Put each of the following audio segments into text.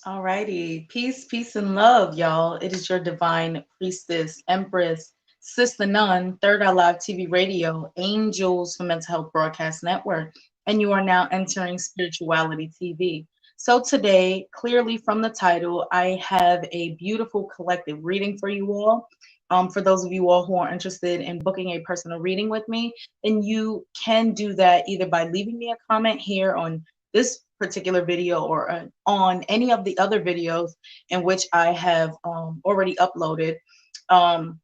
Alrighty. Peace, peace, and love, y'all. It is your divine priestess, Empress, Sister Nun, Third Eye Live TV Radio, Angels for Mental Health Broadcast Network, and you are now entering Spirituality TV. So today, clearly from the title, I have a beautiful collective reading for you all. For those of you all who are interested in booking a personal reading with me, and you can do that either by leaving me a comment here on this particular video or on any of the other videos in which I have already uploaded. Um,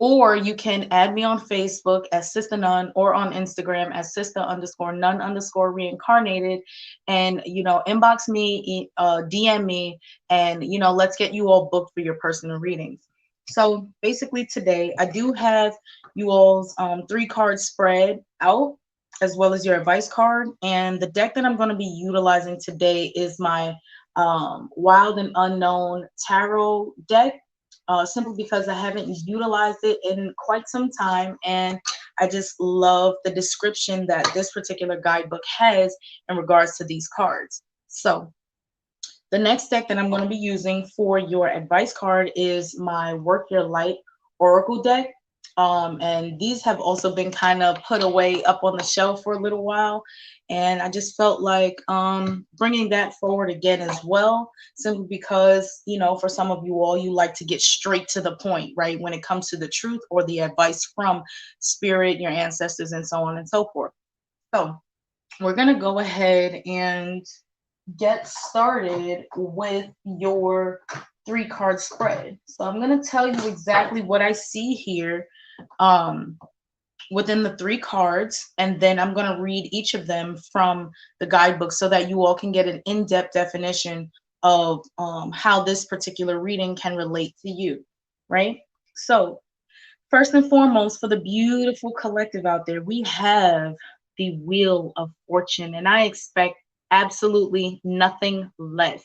or you can add me on Facebook as Sister Nun or on Instagram as Sister underscore Nun underscore reincarnated. And, inbox me, DM me, and, let's get you all booked for your personal readings. So basically today I do have you all's 3 card spread out as well as your advice card. And the deck that I'm going to be utilizing today is my Wild and Unknown Tarot deck, simply because I haven't utilized it in quite some time. And I just love the description that this particular guidebook has in regards to these cards. So the next deck that I'm going to be using for your advice card is my Work Your Light Oracle deck. And these have also been kind of put away up on the shelf for a little while. And I just felt like bringing that forward again as well, simply because, for some of you all, you like to get straight to the point, right? When it comes to the truth or the advice from spirit, your ancestors, and so on and so forth. So we're going to go ahead and get started with your 3 card spread. So I'm going to tell you exactly what I see here um, within the 3 cards, and then I'm going to read each of them from the guidebook so that you all can get an in-depth definition of how this particular reading can relate to you, right? So first and foremost, for the beautiful collective out there, we have the Wheel of Fortune, and I expect absolutely nothing less,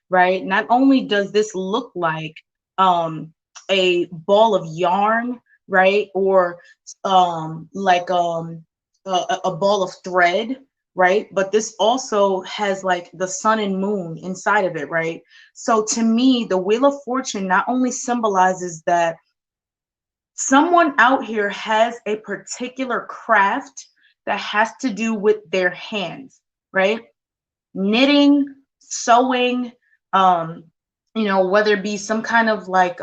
right? Not only does this look like um, a ball of yarn, right, or a ball of thread, right? But this also has like the sun and moon inside of it, right? So to me, the Wheel of Fortune not only symbolizes that someone out here has a particular craft that has to do with their hands, right? Knitting, sewing, um, whether it be some kind of like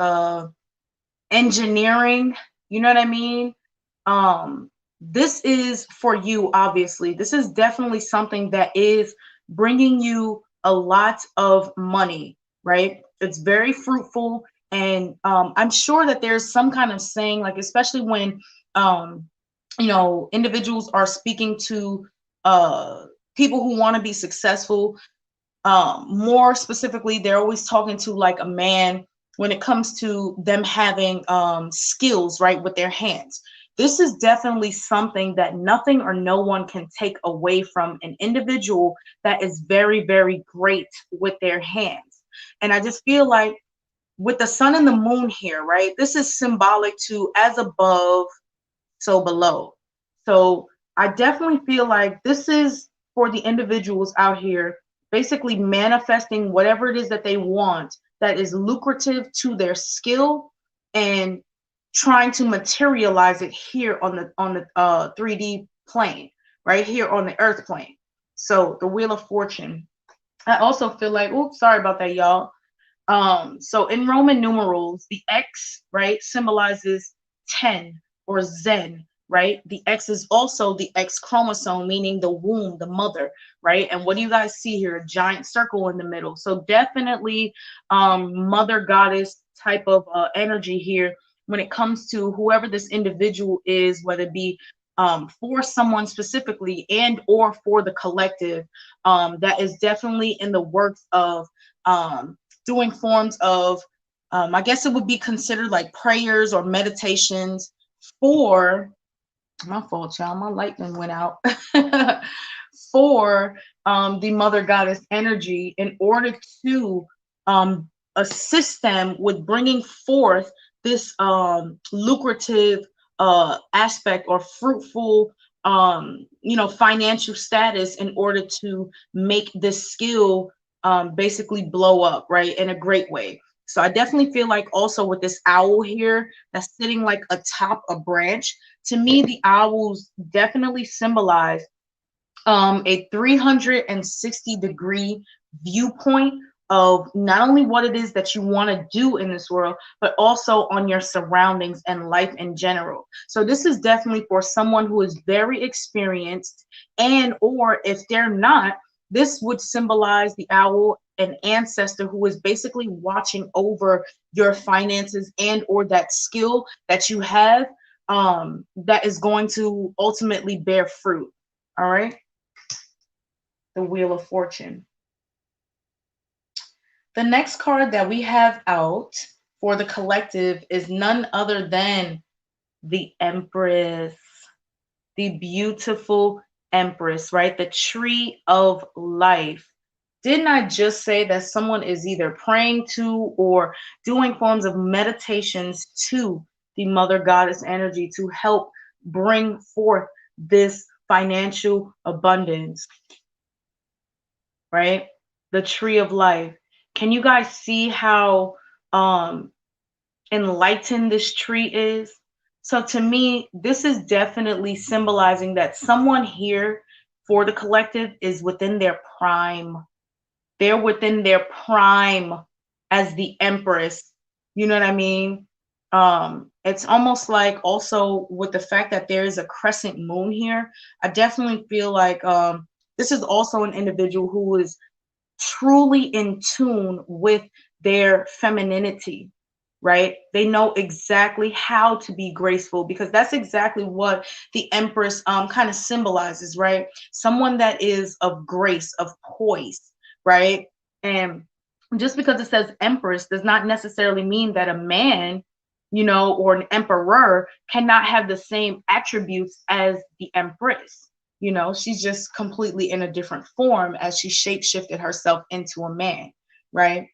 engineering, you know what I mean? This is for you, obviously. This is definitely something that is bringing you a lot of money, right? It's very fruitful. And I'm sure that there's some kind of saying, like, especially when, individuals are speaking to people who want to be successful. More specifically, they're always talking to like a man when it comes to them having skills, right, with their hands. This is definitely something that nothing or no one can take away from an individual that is very, very great with their hands. And I just feel like with the sun and the moon here, right, this is symbolic to as above, so below. So I definitely feel like this is for the individuals out here basically manifesting whatever it is that they want that is lucrative to their skill and trying to materialize it here on the 3D plane, right here on the earth plane. So the Wheel of Fortune. I also feel like, oops, sorry about that, y'all. So in Roman numerals, the X, right, symbolizes 10 or Zen, right? The X is also the X chromosome, meaning the womb, the mother, right? And what do you guys see here? A giant circle in the middle. So definitely mother goddess type of energy here when it comes to whoever this individual is, whether it be for someone specifically and or for the collective, that is definitely in the works of doing forms of, I guess it would be considered like prayers or meditations for, my fault, y'all, my lightning went out, for the mother goddess energy in order to assist them with bringing forth this lucrative aspect or fruitful financial status in order to make this skill basically blow up, right, in a great way. So I definitely feel like also with this owl here that's sitting like atop a branch, to me, the owls definitely symbolize a 360-degree viewpoint of not only what it is that you want to do in this world, but also on your surroundings and life in general. So this is definitely for someone who is very experienced, and or if they're not, this would symbolize the owl, an ancestor who is basically watching over your finances and or that skill that you have, that is going to ultimately bear fruit. All right. The Wheel of Fortune. The next card that we have out for the collective is none other than the Empress, the beautiful Empress, right? The tree of life. Didn't I just say that someone is either praying to or doing forms of meditations to the Mother Goddess energy to help bring forth this financial abundance, right? The tree of life. Can you guys see how enlightened this tree is? So to me, this is definitely symbolizing that someone here for the collective is within their prime. They're within their prime as the Empress. You know what I mean? It's almost like also with the fact that there is a crescent moon here, I definitely feel like this is also an individual who is truly in tune with their femininity, right? They know exactly how to be graceful because that's exactly what the Empress kind of symbolizes, right? Someone that is of grace, of poise, right? And just because it says Empress does not necessarily mean that a man, or an emperor cannot have the same attributes as the Empress. She's just completely in a different form as she shapeshifted herself into a man, right?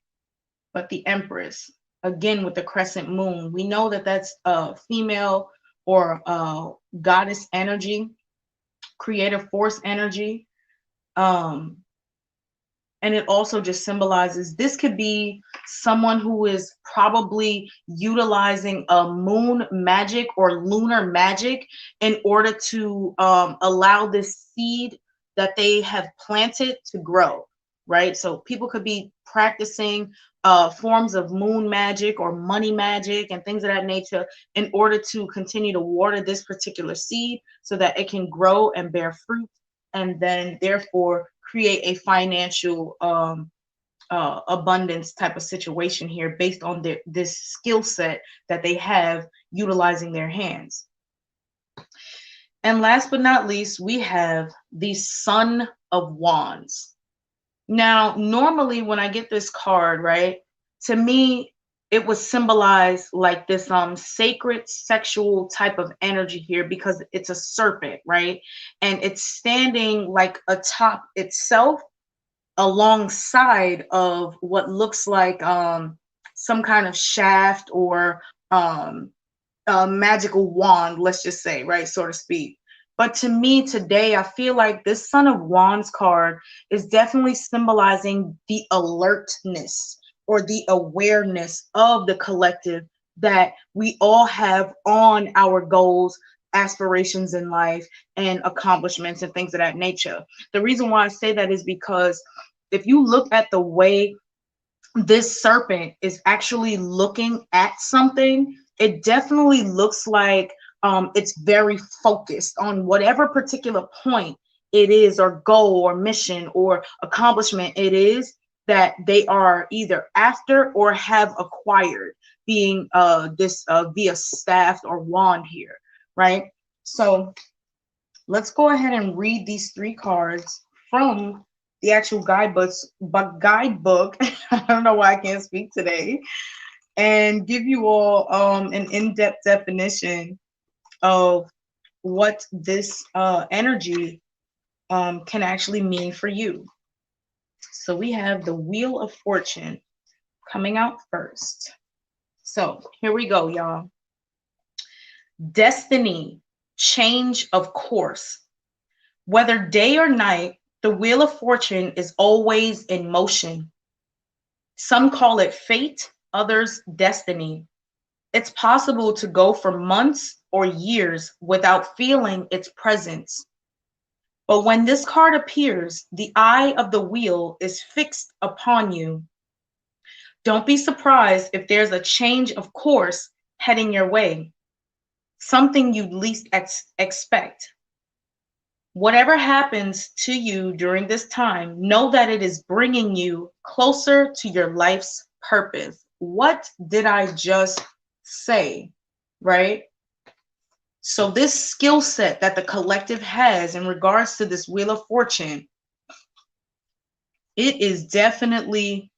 But the Empress, again with the crescent moon, we know that that's a female or goddess energy, creative force energy. And it also just symbolizes this could be someone who is probably utilizing a moon magic or lunar magic in order to allow this seed that they have planted to grow, right? So people could be practicing forms of moon magic or money magic and things of that nature in order to continue to water this particular seed so that it can grow and bear fruit, and then therefore create a financial abundance type of situation here based on this skill set that they have utilizing their hands. And last but not least, we have the Son of Wands. Now, normally when I get this card, right, to me, it was symbolized like this sacred sexual type of energy here because it's a serpent, right? And it's standing like atop itself alongside of what looks like some kind of shaft or a magical wand, let's just say, right, so to speak. But to me today, I feel like this Son of Wands card is definitely symbolizing the alertness or the awareness of the collective that we all have on our goals, aspirations in life, and accomplishments and things of that nature. The reason why I say that is because if you look at the way this serpent is actually looking at something, it definitely looks like it's very focused on whatever particular point it is, or goal, or mission, or accomplishment it is that they are either after or have acquired, being this via staff or wand here, right? So let's go ahead and read these three cards from the actual guidebook. I don't know why I can't speak today, and give you all an in-depth definition of what this energy can actually mean for you. So we have the Wheel of Fortune coming out first. So here we go, y'all. Destiny, change of course. Whether day or night, The Wheel of Fortune is always in motion. Some call it fate, others destiny. It's possible to go for months or years without feeling its presence. But when this card appears, the eye of the wheel is fixed upon you. Don't be surprised if there's a change of course heading your way, something you'd least expect. Whatever happens to you during this time, know that it is bringing you closer to your life's purpose. What did I just say? Right? So, this skill set that the collective has in regards to this Wheel of Fortune, it is definitely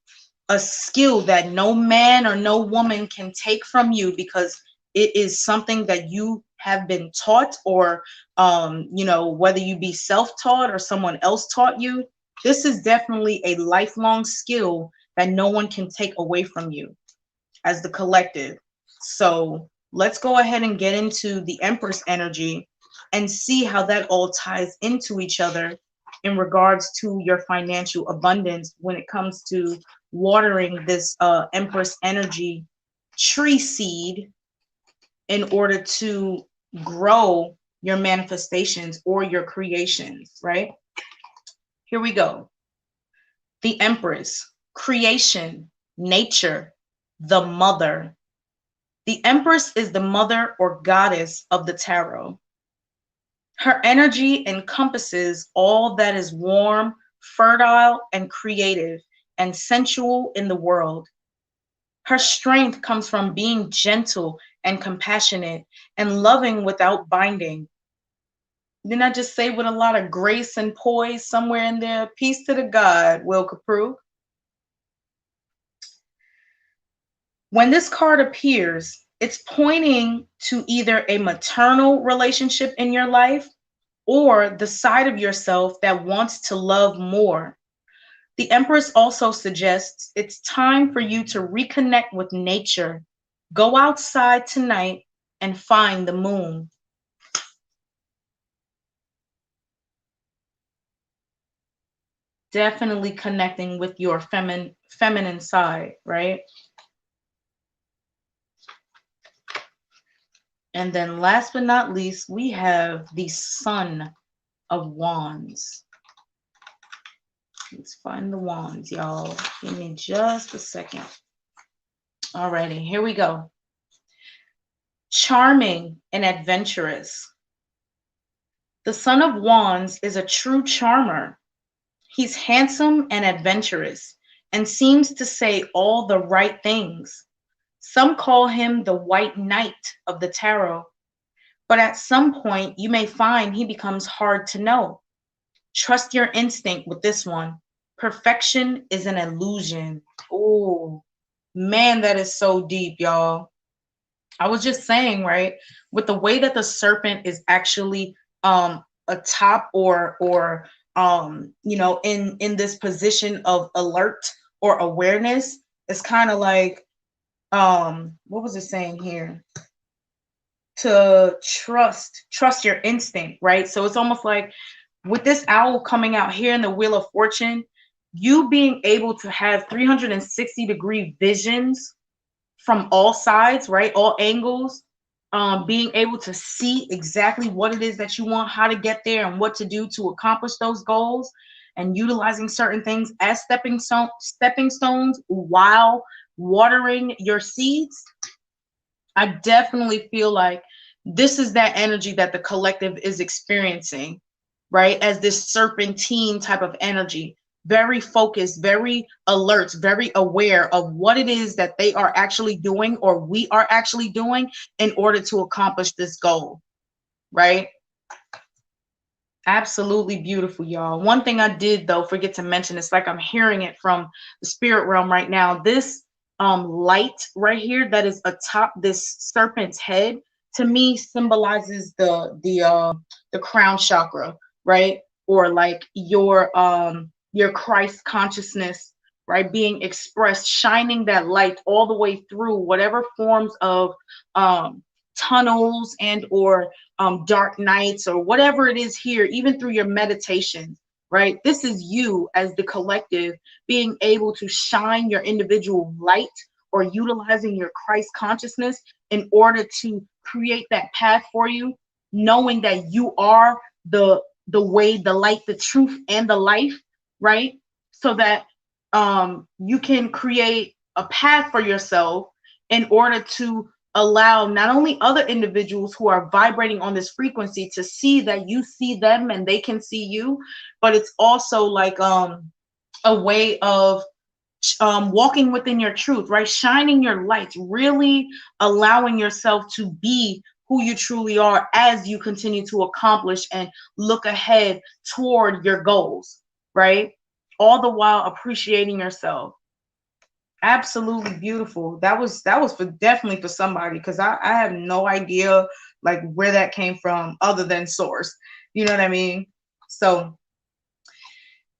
a skill that no man or no woman can take from you, because it is something that you have been taught, or whether you be self-taught or someone else taught you. This is definitely a lifelong skill that no one can take away from you as the collective. So let's go ahead and get into the Empress energy and see how that all ties into each other in regards to your financial abundance when it comes to watering this Empress energy tree seed in order to grow your manifestations or your creations, right? Here we go. The Empress, creation, nature, the mother. The Empress is the mother or goddess of the tarot. Her energy encompasses all that is warm, fertile, and creative, and sensual in the world. Her strength comes from being gentle and compassionate and loving without binding. Didn't I just say with a lot of grace and poise somewhere in there? Peace to the God, Will Capru. When this card appears, it's pointing to either a maternal relationship in your life or the side of yourself that wants to love more. The Empress also suggests it's time for you to reconnect with nature. Go outside tonight and find the moon. Definitely connecting with your feminine side, right? And then last but not least, we have the Son of Wands. Let's find the wands, y'all. Give me just a second. Alrighty, here we go. Charming and adventurous. The Son of Wands is a true charmer. He's handsome and adventurous and seems to say all the right things. Some call him the White Knight of the Tarot, but at some point you may find he becomes hard to know. Trust your instinct with this one. Perfection is an illusion. Oh, man, that is so deep, y'all. I was just saying, right, with the way that the serpent is actually atop or in this position of alert or awareness, it's kind of like what was it saying here? To trust your instinct, right? So it's almost like with this owl coming out here in the Wheel of Fortune, you being able to have 360-degree visions from all sides, right? All angles, being able to see exactly what it is that you want, how to get there, and what to do to accomplish those goals, and utilizing certain things as stepping stones while watering your seeds. I definitely feel like this is that energy that the collective is experiencing, right? As this serpentine type of energy, very focused, very alert, very aware of what it is that they are actually doing or we are actually doing in order to accomplish this goal, right? Absolutely beautiful, y'all. One thing I did, though, forget to mention, it's like I'm hearing it from the spirit realm right now. This light right here that is atop this serpent's head, to me, symbolizes the crown chakra, right? Or like your Christ consciousness, right, being expressed, shining that light all the way through whatever forms of tunnels and or dark nights or whatever it is here, even through your meditation, right? This is you as the collective being able to shine your individual light or utilizing your Christ consciousness in order to create that path for you, knowing that you are the way, the light, the truth, and the life, right? So that you can create a path for yourself in order to allow not only other individuals who are vibrating on this frequency to see that you see them and they can see you, but it's also like a way of walking within your truth, right? Shining your light, really allowing yourself to be who you truly are as you continue to accomplish and look ahead toward your goals, right? All the while appreciating yourself. Absolutely beautiful. That was for definitely for somebody, because I have no idea like where that came from other than source. You know what I mean? So,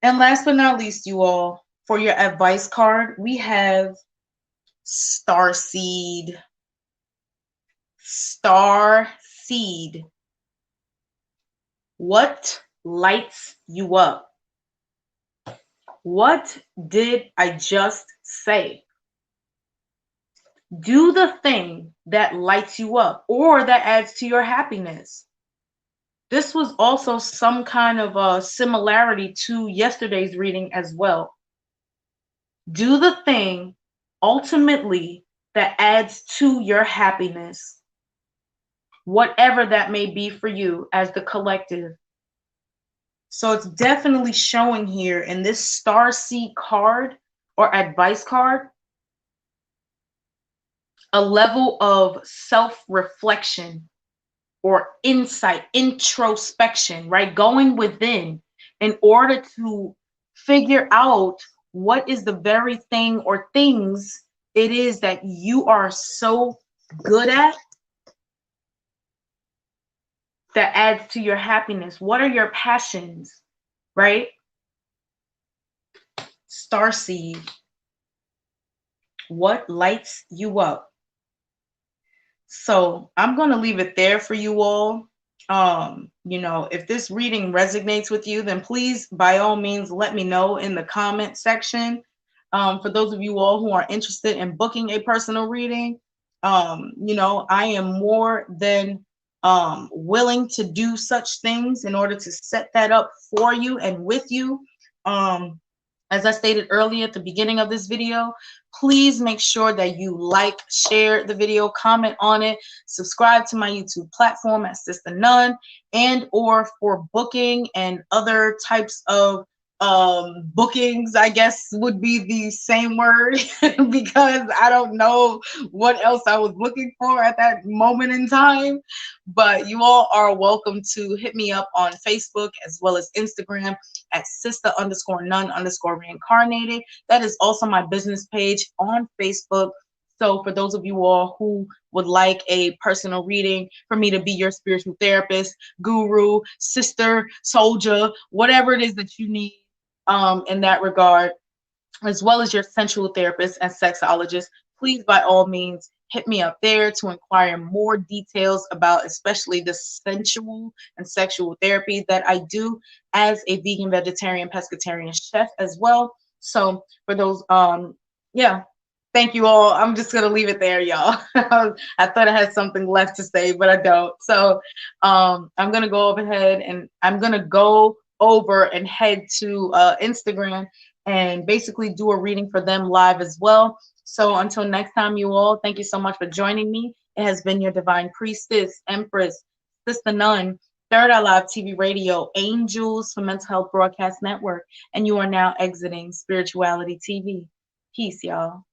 and last but not least, you all, for your advice card, we have Star Seed. Star Seed. What lights you up? What did I just say? Do the thing that lights you up or that adds to your happiness. This was also some kind of a similarity to yesterday's reading as well. Do the thing ultimately that adds to your happiness, whatever that may be for you as the collective. So it's definitely showing here in this Star Seed card or advice card a level of self-reflection or insight, introspection, right? Going within in order to figure out what is the very thing or things it is that you are so good at that adds to your happiness. What are your passions, right? Starseed. What lights you up? So I'm going to leave it there for you all. If this reading resonates with you, then please, by all means, let me know in the comment section. For those of you all who are interested in booking a personal reading, I am more than willing to do such things in order to set that up for you and with you. As I stated earlier at the beginning of this video, please make sure that you like, share the video, comment on it, subscribe to my YouTube platform at Sister Nun, and or for booking and other types of bookings, I guess would be the same word because I don't know what else I was looking for at that moment in time. But you all are welcome to hit me up on Facebook as well as Instagram at sister_nun_reincarnated. That is also my business page on Facebook. So for those of you all who would like a personal reading for me to be your spiritual therapist, guru, sister, soldier, whatever it is that you need in that regard, as well as your sensual therapist and sexologist, please by all means hit me up there to inquire more details about especially the sensual and sexual therapy that I do as a vegan, vegetarian, pescatarian chef as well. So for those, yeah, thank you all. I'm just gonna leave it there, y'all. I thought I had something left to say, but I don't. So I'm gonna go ahead and I'm gonna go over and head to Instagram and basically do a reading for them live as well. So until next time, you all, thank you so much for joining me. It has been your divine priestess, Empress, Sister Nun, Third Eye Live TV Radio, Angels for Mental Health Broadcast Network, and you are now exiting Spirituality TV. Peace, y'all.